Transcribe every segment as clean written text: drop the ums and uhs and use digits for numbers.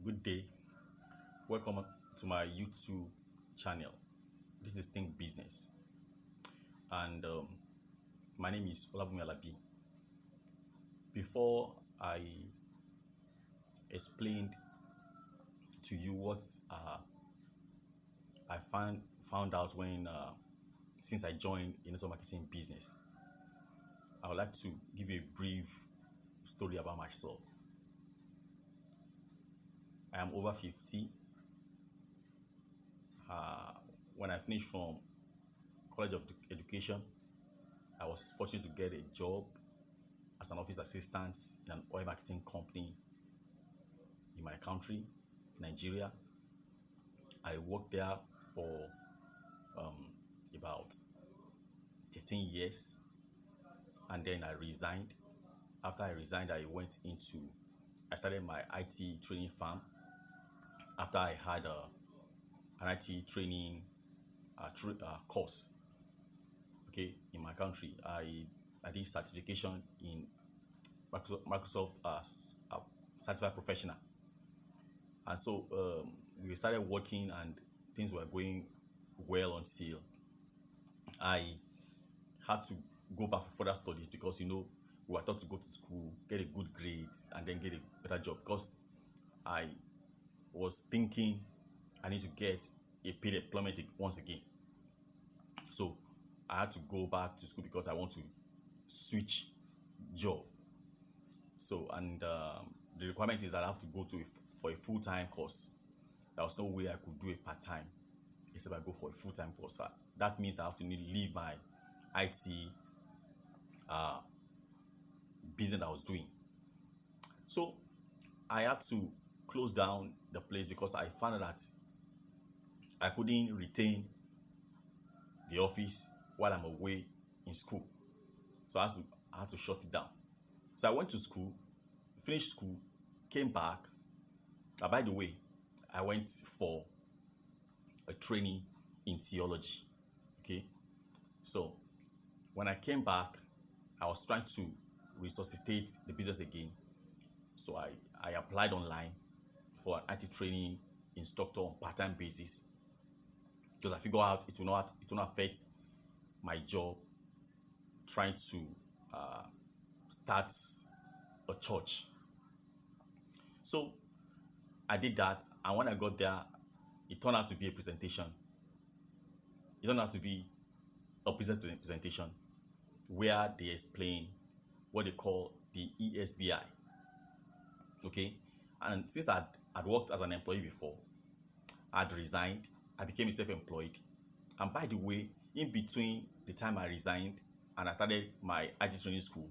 Good day. Welcome to my YouTube channel. This is Think Business, and my name is Olabumi Alabi. Before I explained to you what I found out when since I joined in network marketing business, I would like to give you a brief story about myself. I am over 50. When I finished from College of Education, I was fortunate to get a job as an office assistant in an oil marketing company in my country, Nigeria. I worked there for about 13 years, and then I resigned. After I resigned, I started my IT training firm after I had an IT training course. Okay, in my country, I did certification in Microsoft certified professional, and so we started working, and things were going well until I had to go back for further studies because we were taught to go to school, get a good grades, and then get a better job. Because I was thinking I need to get a paid employment once again. So I had to go back to school because I want to switch job. So and the requirement is that I have to go for a full-time course. There was no way I could do a part-time except I go for a full-time course. That means I have to leave my IT business I was doing. So I had to close down the place because I found out that I couldn't retain the office while I'm away in school. So I had to shut it down. So I went to school, finished school, came back. By the way, I went for a training in theology. Okay. So when I came back, I was trying to resuscitate the business again. So I applied online for an IT training instructor on part-time basis because I figured out it will not affect my job trying to start a church. So I did that, and when I got there, it turned out to be a presentation. It turned out to be a presentation where they explain what they call the ESBI. Okay, and since I'd worked as an employee before, I'd resigned. I became self-employed, and by the way, in between the time I resigned and I started my IT training school,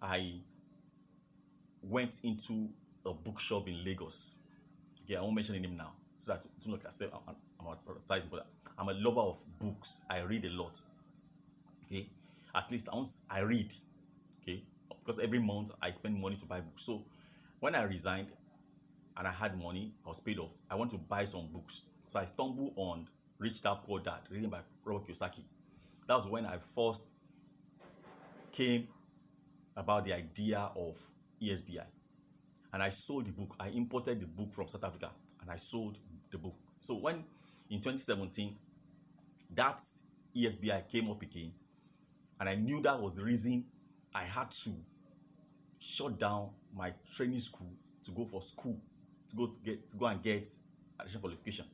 I went into a bookshop in Lagos. Okay, I won't mention the name now, so that it's not like I said I'm advertising, but I'm a lover of books. I read a lot. Okay, at least once I read. Okay, because every month I spend money to buy books. So when I resigned and I had money, I was paid off. I want to buy some books, so I stumbled on Rich Dad Poor Dad, written by Robert Kiyosaki. That was when I first came about the idea of ESBI, and I sold the book. I imported the book from South Africa and I sold the book. So when in 2017 that ESBI came up again, and I knew that was the reason I had to shut down my training school to go for school, to go and get additional qualification.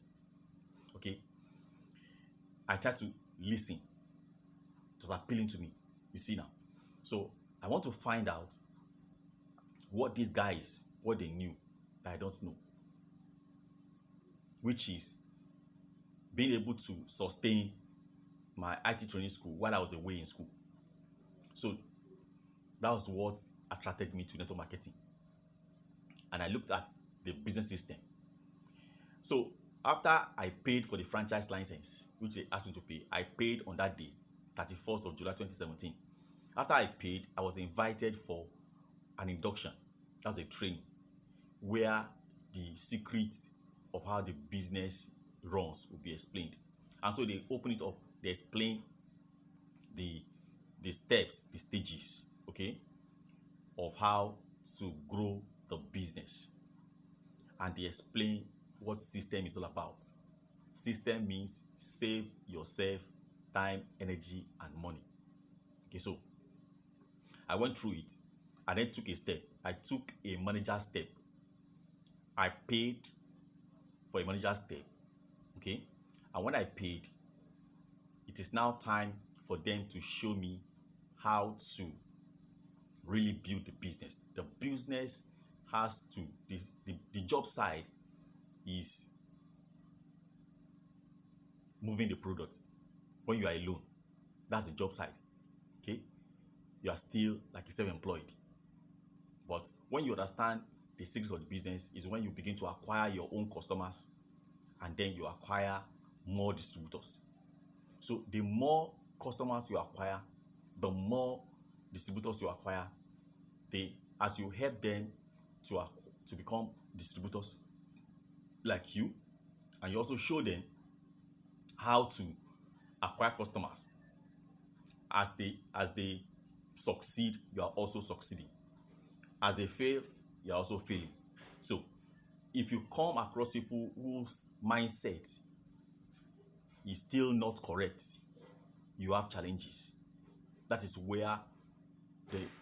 Okay, I tried to listen. It was appealing to me. You see now. So I want to find out what these guys, what they knew that I don't know, which is being able to sustain my IT training school while I was away in school. So that was what attracted me to network marketing, and I looked at the business system. So after I paid for the franchise license, which they asked me to pay, I paid on that day, 31st of July 2017. After I paid, I was invited for an induction. That was a training where the secrets of how the business runs will be explained. And so they open it up. They explain the steps, the stages, okay, of how to grow the business. and they explain what system is all about. System means save yourself time, energy, and money. Okay, so I went through it and then took a step. I took a manager step. I paid for a manager step. Okay, and when I paid, it is now time for them to show me how to really build the business. The business has to, the job side is moving the products. When you are alone, that's the job side. Okay, you are still like a self-employed. But when you understand the secrets of the business, is when you begin to acquire your own customers, and then you acquire more distributors. So the more customers you acquire, the more distributors you acquire, as you help them to become distributors like you, and you also show them how to acquire customers. As they succeed, you are also succeeding. As they fail, you are also failing. So if you come across people whose mindset is still not correct, you have challenges. That is where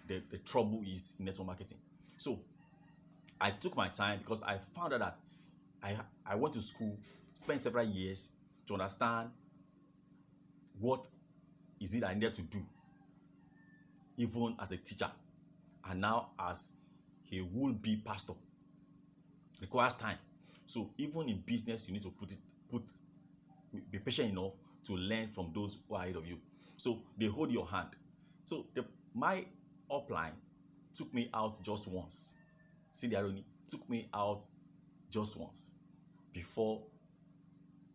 the trouble is in network marketing. So I took my time because I found out that I went to school, spent several years to understand what is it I needed to do, even as a teacher, and now as a will-be pastor. Requires time. So even in business, you need to be patient enough to learn from those who are ahead of you. So they hold your hand. So my upline took me out just once. See the irony? Took me out just once before.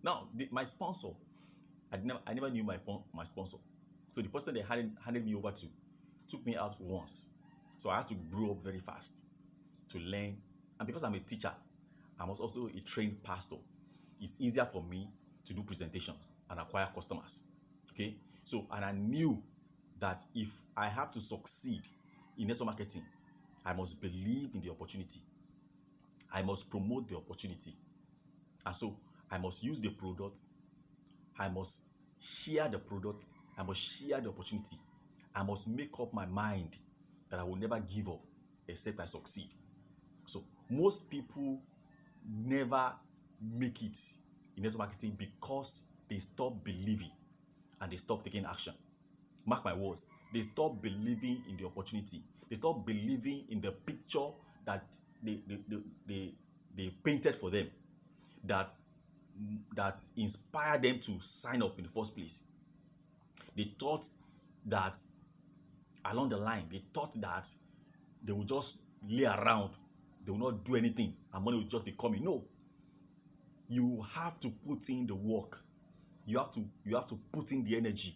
Now my sponsor, I never knew my sponsor. So the person they handed me over to took me out once. So I had to grow up very fast to learn. And because I'm a teacher, I'm also a trained pastor. It's easier for me to do presentations and acquire customers. Okay? So, and I knew that if I have to succeed in network marketing, I must believe in the opportunity. I must promote the opportunity. And so I must use the product. I must share the product. I must share the opportunity. I must make up my mind that I will never give up except I succeed. So most people never make it in network marketing because they stop believing and they stop taking action. Mark my words, they stop believing in the opportunity. They stop believing in the picture that they painted for them, that inspired them to sign up in the first place. They thought that along the line, they thought that they would just lay around, they will not do anything, and money will just be coming. No. You have to put in the work. You have to put in the energy.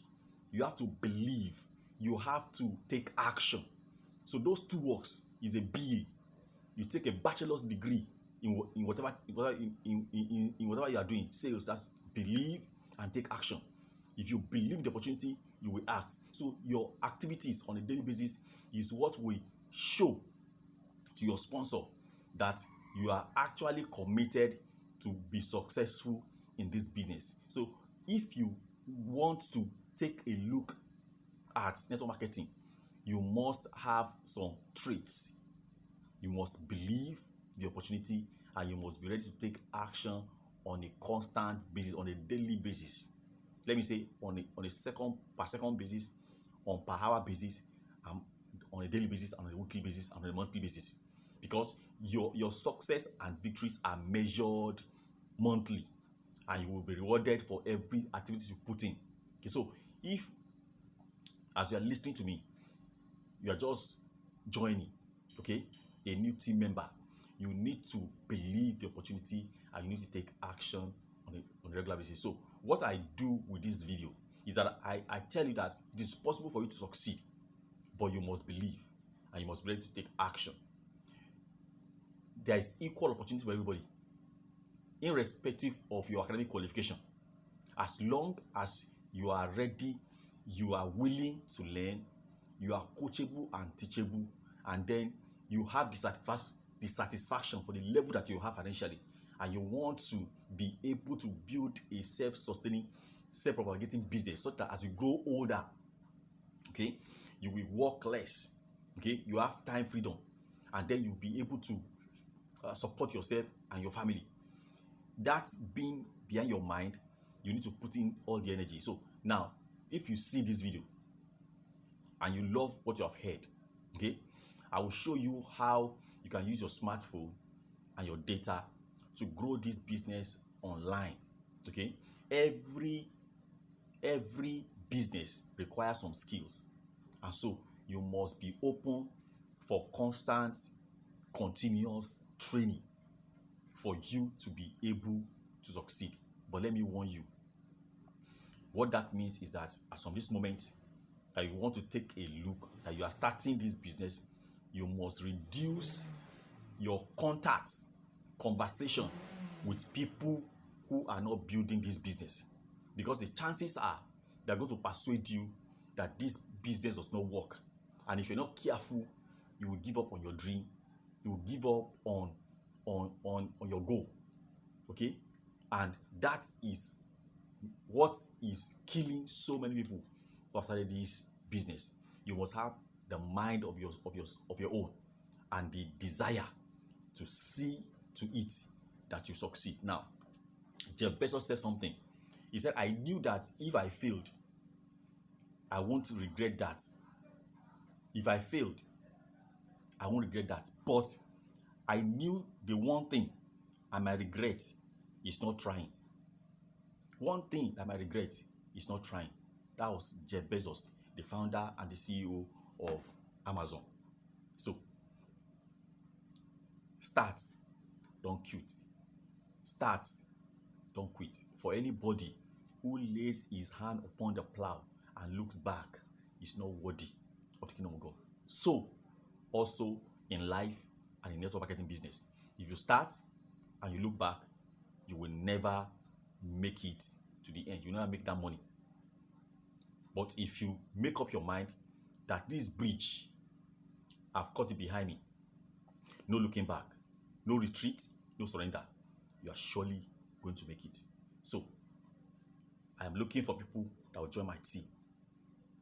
You have to believe. You have to take action. So those two works is a BA. You take a bachelor's degree in whatever you are doing. Sales, that's believe and take action. If you believe the opportunity, you will act. So your activities on a daily basis is what will show to your sponsor that you are actually committed to be successful in this business. So if you want to take a look at network marketing, you must have some traits. You must believe the opportunity, and you must be ready to take action on a constant basis, on a daily basis. Let me say on a second per second basis, on per hour basis, on a daily basis, on a weekly basis, on a monthly basis. Because your success and victories are measured monthly, and you will be rewarded for every activity you put in. Okay, so if, as you are listening to me, you are just joining, okay, a new team member, you need to believe the opportunity and you need to take action on a regular basis. So what I do with this video is that I tell you that it is possible for you to succeed, but you must believe and you must be ready to take action. There is equal opportunity for everybody, irrespective of your academic qualification. As long as you are ready, you are willing to learn, you are coachable and teachable, and then you have the the satisfaction, for the level that you have financially, and you want to be able to build a self-sustaining, self-propagating business so that as you grow older, okay, you will work less, okay, you have time freedom, and then you'll be able to support yourself and your family. That being behind your mind, you need to put in all the energy. So now, if you see this video and you love what you have heard, okay, I will show you how you can use your smartphone and your data to grow this business online. Okay, every business requires some skills, and so you must be open for constant, continuous training for you to be able to succeed. But let me warn you, what that means is that as from this moment that you want to take a look, that you are starting this business, you must reduce your contacts, conversation with people who are not building this business, because the chances are they're going to persuade you that this business does not work, and if you're not careful, you will give up on your dream, you will give up on your goal. Okay, and that is what is killing so many people who have started this business. You must have the mind of your own, and the desire to see to it that you succeed. Now, Jeff Bezos said something. He said, I knew that if I failed, I won't regret that. If I failed, I won't regret that. But I knew the one thing I might regret is not trying. One thing that I might regret is not trying. That was Jeff Bezos, the founder and the CEO of Amazon. So, start, don't quit. Start, don't quit. For anybody who lays his hand upon the plow and looks back is not worthy of the kingdom of God. So, also in life and in network marketing business, if you start and you look back, you will never make it to the end. You will never make that money. But if you make up your mind that this bridge, I've cut it behind me, no looking back, no retreat, no surrender, you are surely going to make it. So, I am looking for people that will join my team.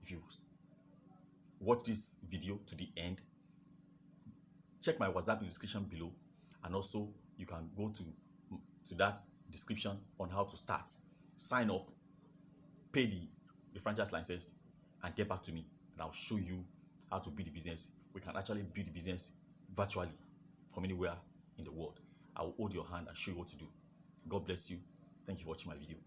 If you watch this video to the end, check my WhatsApp in the description below, and also you can go to that description on how to start. Sign up, pay the franchise license, and get back to me, and I'll show you how to build the business. We can actually build the business virtually from anywhere in the world. I will hold your hand and show you what to do. God bless you. Thank you for watching my video.